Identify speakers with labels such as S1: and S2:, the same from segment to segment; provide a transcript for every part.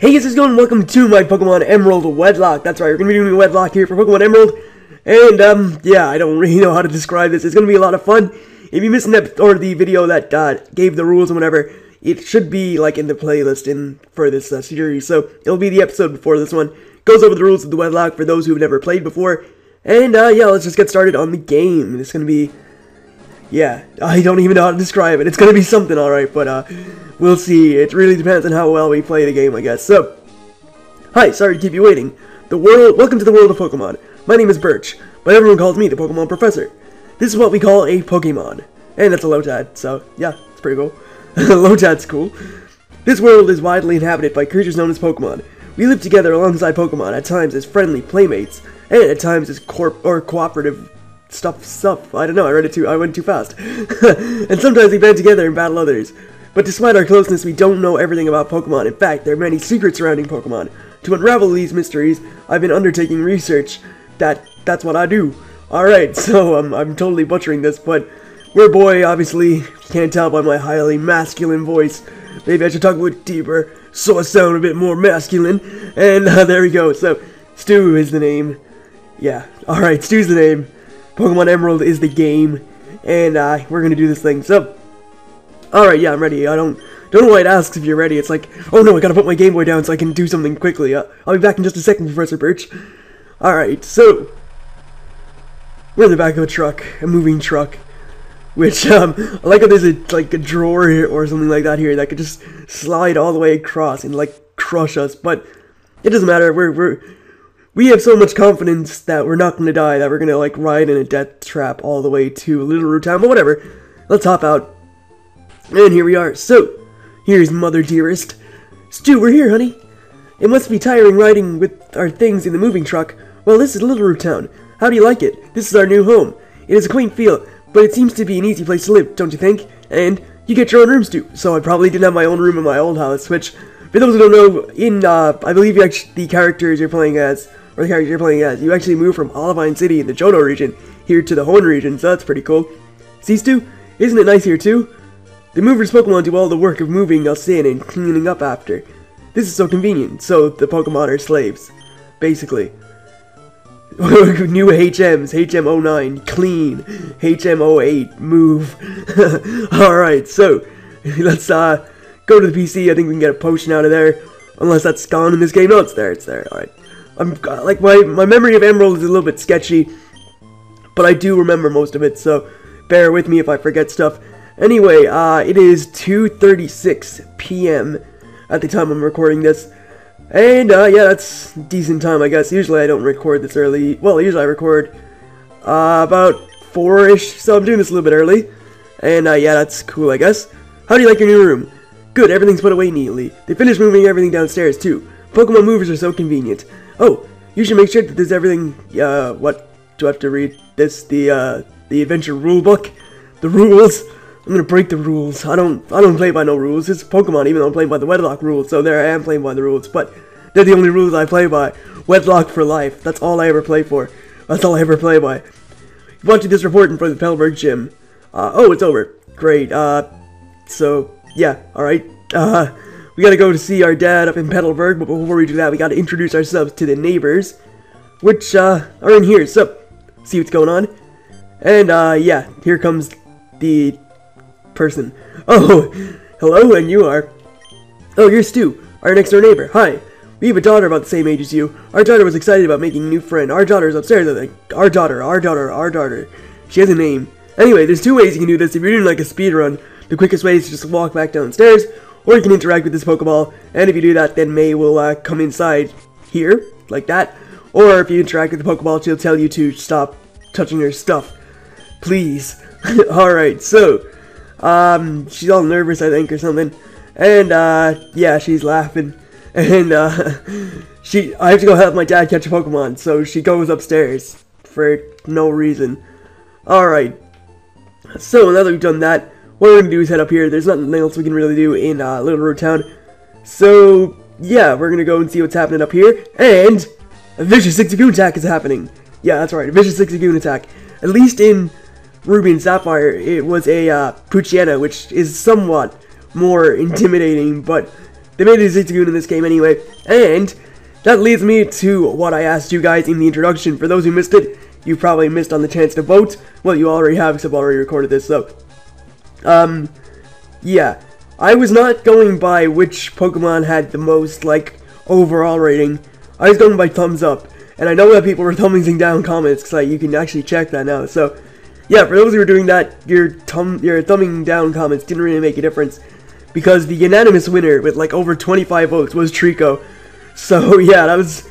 S1: Hey guys, how's it going? Welcome to my Pokemon Emerald Wedlocke. That's right, we're going to be doing a Wedlocke here for Pokemon Emerald. And, yeah, I don't really know how to describe this. It's going to be a lot of fun. If you missed an episode or the video that gave the rules and whatever, it should be, like, in the playlist for this series. So, it'll be the episode before this one. Goes over the rules of the Wedlocke for those who've never played before. And, yeah, let's just get started on the game. It's going to be... yeah, I don't even know how to describe it. It's going to be something, alright, but, we'll see. It really depends on how well we play the game, I guess. So, hi, sorry to keep you waiting. Welcome to the world of Pokemon. My name is Birch, but everyone calls me the Pokemon Professor. This is what we call a Pokemon. And that's a Lotad, so, yeah, it's pretty cool. Lotad's cool. This world is widely inhabited by creatures known as Pokemon. We live together alongside Pokemon, at times as friendly playmates, and at times as cooperative stuff. I don't know, I went too fast. And sometimes we band together and battle others. But despite our closeness, we don't know everything about Pokemon. In fact, there are many secrets surrounding Pokemon. To unravel these mysteries, I've been undertaking research. That's what I do. Alright, so I'm totally butchering this, but we're a boy, obviously. You can't tell by my highly masculine voice. Maybe I should talk a bit deeper, so I sound a bit more masculine. And there we go. So, Stu is the name. Yeah, alright, Stu's the name. Pokemon Emerald is the game. And we're gonna do this thing. So, alright, yeah, I'm ready. I don't know why it asks if you're ready. It's like, oh no, I gotta put my Game Boy down so I can do something quickly. I'll be back in just a second, Professor Birch. Alright, so, we're in the back of a truck, a moving truck, which, I like how there's a drawer here or something like that here that could just slide all the way across and, like, crush us, but it doesn't matter. We have so much confidence that we're not gonna die, that we're gonna, like, ride in a death trap all the way to Little Root Town, but whatever. Let's hop out. And here we are. So, here's Mother Dearest. Stu, we're here, honey. It must be tiring riding with our things in the moving truck. Well, this is Little Root Town. How do you like it? This is our new home. It is a quaint feel, but it seems to be an easy place to live, don't you think? And you get your own rooms too. So I probably didn't have my own room in my old house, which, for those who don't know, I believe the character you're playing as, you actually moved from Olivine City in the Johto region here to the Hoenn region, so that's pretty cool. See, Stu? Isn't it nice here too? The movers Pokemon do all the work of moving us in and cleaning up after. This is so convenient, so the Pokemon are slaves. Basically. New HMs, HM09, clean, HM08, move. Alright, so, let's go to the PC. I think we can get a potion out of there. Unless that's gone in this game. No, it's there, alright. Like, my memory of Emerald is a little bit sketchy, but I do remember most of it, so bear with me if I forget stuff. Anyway, it is 2:36 p.m. at the time I'm recording this. And, yeah, that's decent time, I guess. Usually I don't record this early. Well, usually I record, about 4-ish, so I'm doing this a little bit early. And, yeah, that's cool, I guess. How do you like your new room? Good, everything's put away neatly. They finished moving everything downstairs, too. Pokemon movers are so convenient. Oh, you should make sure that there's everything, what, do I have to read this? The adventure rule book? The rules? I'm gonna break the rules. I don't play by no rules. It's Pokemon, even though I'm playing by the Wedlocke rules, so there I am playing by the rules, but they're the only rules I play by. Wedlocke for life. That's all I ever play for. That's all I ever play by. Watching this report for the Petalburg gym. Oh, it's over. Great. So, yeah, alright. We gotta go to see our dad up in Petalburg, but before we do that, we gotta introduce ourselves to the neighbors, which, are in here, so, see what's going on. And, yeah, here comes the person. Oh, hello, and you are... Oh, you're Stu, our next door neighbor. Hi. We have a daughter about the same age as you. Our daughter was excited about making a new friend. Our daughter is upstairs, I think. Our daughter. She has a name. Anyway, there's two ways you can do this. If you're doing like a speed run, the quickest way is to just walk back downstairs, or you can interact with this Pokeball, and if you do that, then May will come inside here, like that. Or if you interact with the Pokeball, she'll tell you to stop touching her stuff. Please. Alright, so... she's all nervous, I think, or something. And, yeah, she's laughing. And, I have to go help my dad catch a Pokemon, so she goes upstairs for no reason. Alright. So, now that we've done that, what we're gonna do is head up here. There's nothing else we can really do in, Little Root Town. So, yeah, we're gonna go and see what's happening up here. And, a Vicious Zigzagoon attack is happening. Yeah, that's right, a Vicious Zigzagoon attack. At least in Ruby and Sapphire, it was a Poochyena, which is somewhat more intimidating, but They made a Zigzagoon in this game anyway, and that leads me to what I asked you guys in the introduction. For those who missed it, you probably missed on the chance to vote. Well, you already have, because I've already recorded this, so. Yeah. I was not going by which Pokemon had the most, like, overall rating. I was going by thumbs up. And I know that people were thumbing down comments, because you can actually check that now. So, yeah, for those who are doing that, your thumbing down comments didn't really make a difference. Because the unanimous winner with, like, over 25 votes was Trico. So, yeah, that's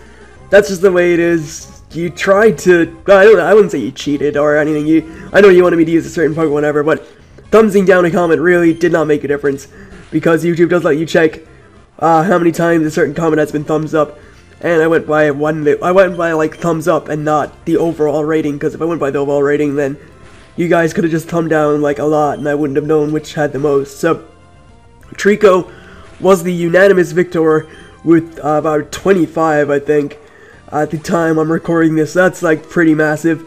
S1: just the way it is. You tried to, I wouldn't say you cheated or anything. I know you wanted me to use a certain Pokemon, whatever, but thumbsing down a comment really did not make a difference. Because YouTube does let you check how many times a certain comment has been thumbs up. And I went by like thumbs up and not the overall rating, because if I went by the overall rating, then you guys could have just thumbed down like a lot and I wouldn't have known which had the most. So Trico was the unanimous victor with about 25, I think, at the time I'm recording this. That's like pretty massive.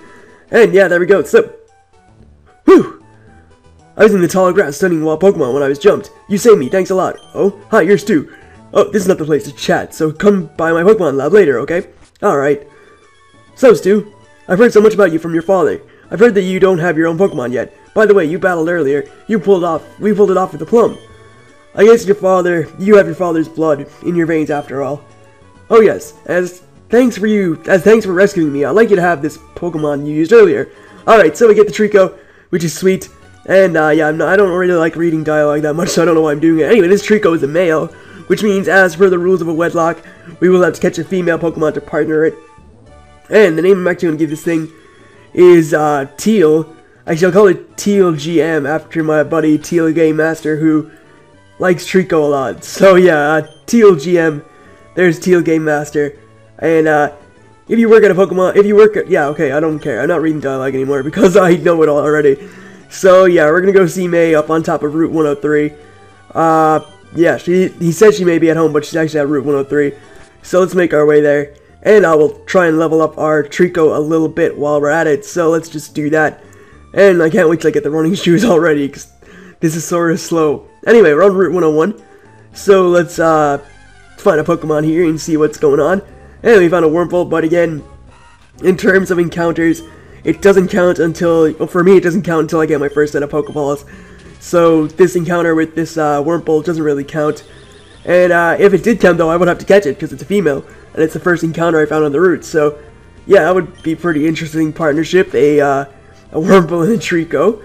S1: And yeah, there we go. So, whew! I was in the tall grass studying wild Pokemon when I was jumped. You saved me, thanks a lot. Oh, hi, you're Stu. Oh, this is not the place to chat, so come by my Pokemon lab later, okay? Alright. So, Stu, I've heard so much about you from your father. I've heard that you don't have your own Pokemon yet. By the way, you battled earlier. We pulled it off with the plum. I guess you have your father's blood in your veins after all. Oh yes, as thanks for rescuing me, I'd like you to have this Pokemon you used earlier. Alright, so we get the Trico, which is sweet. And yeah, I don't really like reading dialogue that much, so I don't know why I'm doing it. Anyway, this Trico is a male, which means, as per the rules of a Wedlocke, we will have to catch a female Pokemon to partner it. And the name I'm actually going to give this thing is Teal. Actually, I'll call it Teal GM after my buddy Teal Game Master, who likes Trico a lot. So yeah, Teal GM, there's Teal Game Master. And if you work at a Pokemon, yeah, okay, I don't care. I'm not reading dialogue anymore because I know it all already. So yeah, we're gonna go see May up on top of Route 103. Yeah, he said she may be at home, but she's actually at Route 103. So let's make our way there. And I will try and level up our Trico a little bit while we're at it. So let's just do that. And I can't wait till I get the running shoes already, because this is sort of slow. Anyway, we're on Route 101. So let's find a Pokemon here and see what's going on. And we found a Wurmple, but again, in terms of encounters, it doesn't count until, well, for me, it doesn't count until I get my first set of Pokeballs. So this encounter with this Wurmple doesn't really count. And if it did count, though, I would have to catch it because it's a female, and it's the first encounter I found on the route. So yeah, that would be a pretty interesting partnership. A Wurmple and a Trico,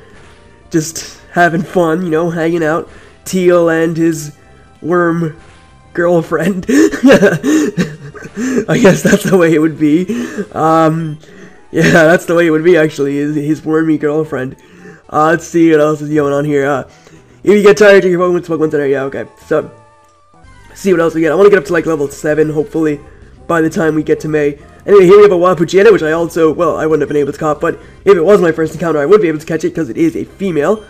S1: just having fun, you know, hanging out. Teal and his worm girlfriend. I guess that's the way it would be. Yeah, that's the way it would be, actually, his wormy girlfriend. Let's see what else is going on here. If you get tired, take your Pokemon to Pokemon Center. Yeah, okay. So, see what else we get. I want to get up to, like, level 7, hopefully, by the time we get to May. Anyway, here we have a wild Poochyena, which I also, well, I wouldn't have been able to catch, but if it was my first encounter, I would be able to catch it, because it is a female.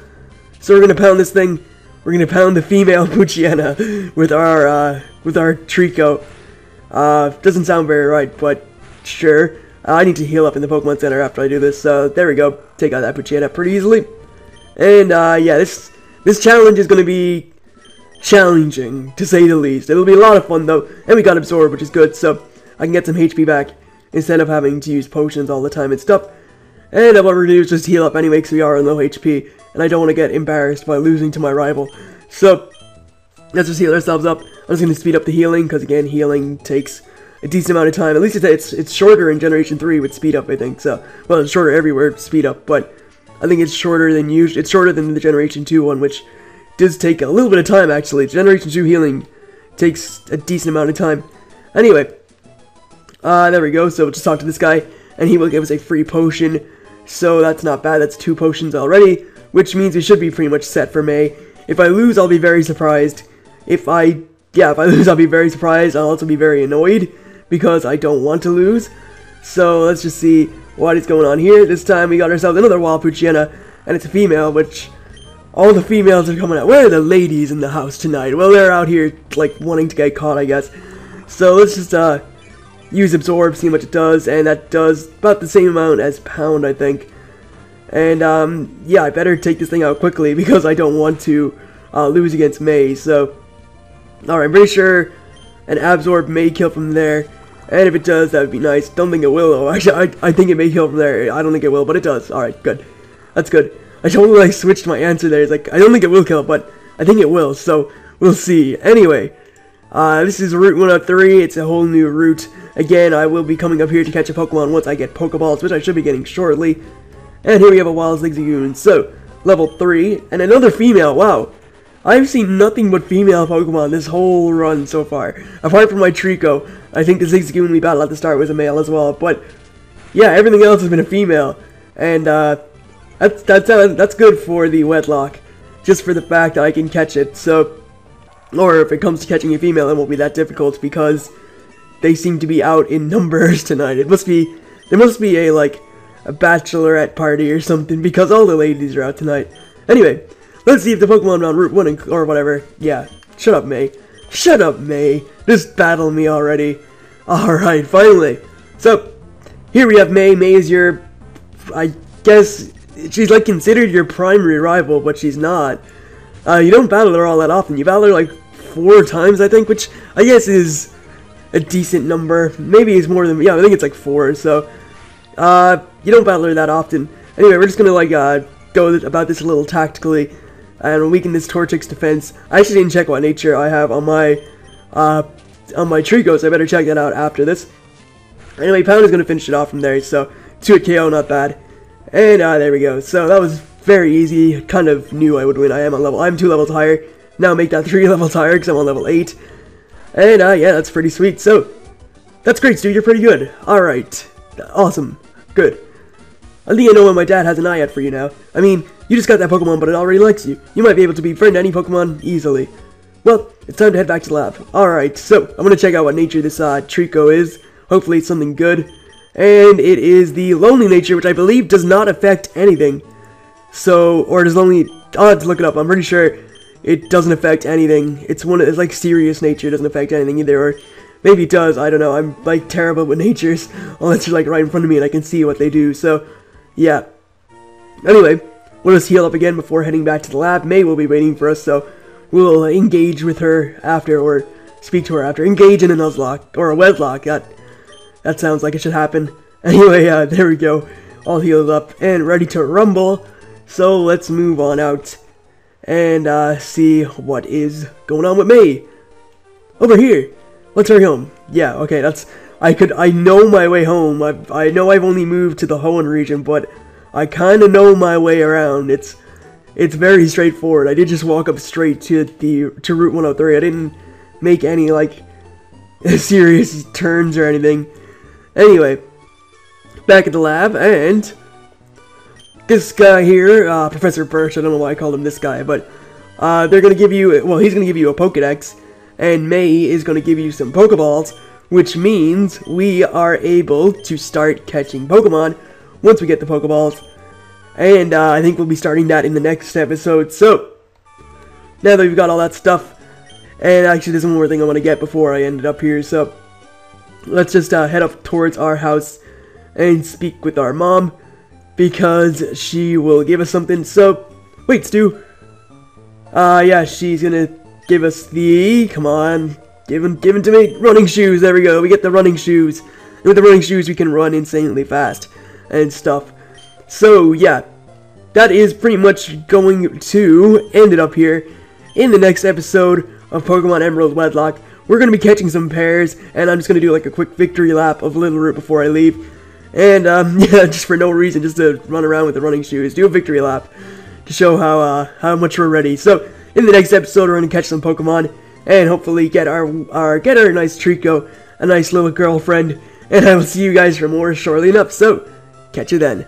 S1: So we're going to pound this thing. We're going to pound the female Poochyena with our Trico. Doesn't sound very right, but sure. I need to heal up in the Pokemon Center after I do this, so there we go. Take out that Poochyena pretty easily. And, yeah, this challenge is going to be challenging, to say the least. It'll be a lot of fun, though, and we got Absorb, which is good, so I can get some HP back instead of having to use potions all the time and stuff. And what we're going to do is just heal up anyway, because we are on low HP, and I don't want to get embarrassed by losing to my rival. So, let's just heal ourselves up. I'm just going to speed up the healing, because again, healing takes a decent amount of time. At least it's shorter in Generation 3 with speed up, I think. So, well, it's shorter everywhere, speed up, but I think it's shorter than usual. It's shorter than the Generation 2 one, which does take a little bit of time, actually. Generation 2 healing takes a decent amount of time. Anyway, there we go. So we'll just talk to this guy, and he will give us a free potion. So that's not bad. That's 2 potions already, which means we should be pretty much set for May. If I lose, I'll be very surprised. If I lose, I'll be very surprised. I'll also be very annoyed, because I don't want to lose. So let's just see what is going on here. This time we got ourselves another wild Poochyena, and it's a female, which all the females are coming out. Where are the ladies in the house tonight? Well, they're out here, like, wanting to get caught, I guess. So let's just use Absorb, see how much it does, and that does about the same amount as Pound, I think. And yeah, I better take this thing out quickly, because I don't want to lose against May. So Alright, I'm pretty sure an Absorb may kill from there. And if it does, that would be nice. Don't think it will, though. Actually, I think it may kill from there. I don't think it will, but it does. Alright, good. That's good. I totally, like, switched my answer there. It's like, I don't think it will kill, but I think it will, so we'll see. Anyway, this is Route 103. It's a whole new route. Again, I will be coming up here to catch a Pokemon once I get Pokeballs, which I should be getting shortly. And here we have a Wild Zigzagoon. So, level 3, and another female. Wow. I've seen nothing but female Pokemon this whole run so far. Apart from my Trico, I think the Zigzagoon we battled at the start was a male as well. But, yeah, everything else has been a female. And, that's good for the Wedlocke. Just for the fact that I can catch it. So, or if it comes to catching a female, it won't be that difficult because they seem to be out in numbers tonight. There must be a, like, a bachelorette party or something because all the ladies are out tonight. Anyway, let's see if the Pokemon on Route 1 or whatever. Yeah, shut up, May. Shut up, May. Just battle me already. Alright, finally. So, here we have May. May is your, I guess, she's like considered your primary rival, but she's not. You don't battle her all that often. You battle her like 4 times, I think, which I guess is a decent number. Maybe it's more than, yeah, I think it's like 4, so, you don't battle her that often. Anyway, we're just gonna, like, go about this a little tactically, and weaken this Torchic's defense. I actually didn't check what nature I have on my Trico, so I better check that out after this. Anyway, Pound is gonna finish it off from there, so 2-hit KO, not bad. And, there we go. So, that was very easy. Kind of knew I would win. I'm 2 levels higher. Now make that 3 levels higher, because I'm on level 8. And, yeah, that's pretty sweet. So, that's great, Stu. You're pretty good. Alright. Awesome. Good. I think I know why my dad has an eye out for you now. I mean, you just got that Pokemon, but it already likes you. You might be able to befriend any Pokemon easily. Well, it's time to head back to the lab. Alright, so, I'm gonna check out what nature this, Trico is. Hopefully it's something good. And it is the Lonely nature, which I believe does not affect anything. So, or does only, I'll have to look it up. I'm pretty sure it doesn't affect anything. It's like serious nature, doesn't affect anything either, or maybe it does, I don't know. I'm like terrible with natures, unless you're like right in front of me and I can see what they do, so, yeah. Anyway, we'll just heal up again before heading back to the lab. May will be waiting for us, so we'll engage with her after, or speak to her after. Engage in a Nuzlocke, or a Wedlocke, that sounds like it should happen. Anyway, there we go. All healed up and ready to rumble. So let's move on out and see what is going on with May. Over here. Let's hurry home. Yeah, okay, I know my way home. I know I've only moved to the Hoenn region, but I kind of know my way around. It's very straightforward. I did just walk up straight to Route 103. I didn't make any like serious turns or anything. Anyway, back at the lab, and this guy here, Professor Birch, I don't know why I called him this guy, but they're going to give you, well, he's going to give you a Pokedex, and May is going to give you some Pokeballs, which means we are able to start catching Pokemon once we get the Pokeballs, and I think we'll be starting that in the next episode. So, now that we've got all that stuff, and actually there's one more thing I want to get before I ended up here, so let's just head up towards our house and speak with our mom, because she will give us something. So, wait, Stu. Yeah, she's gonna give us the, come on, give them to me, running shoes. There we go, we get the running shoes. And with the running shoes, we can run insanely fast and stuff. So, yeah, that is pretty much going to end it up here in the next episode of Pokemon Emerald Wedlocke. We're going to be catching some pairs, and I'm just going to do like a quick victory lap of Little Root before I leave. And, yeah, just for no reason, just to run around with the running shoes, do a victory lap to show how much we're ready. So, in the next episode, we're going to catch some Pokemon, and hopefully get our nice Trico, a nice little girlfriend, and I will see you guys for more shortly enough. So, catch you then.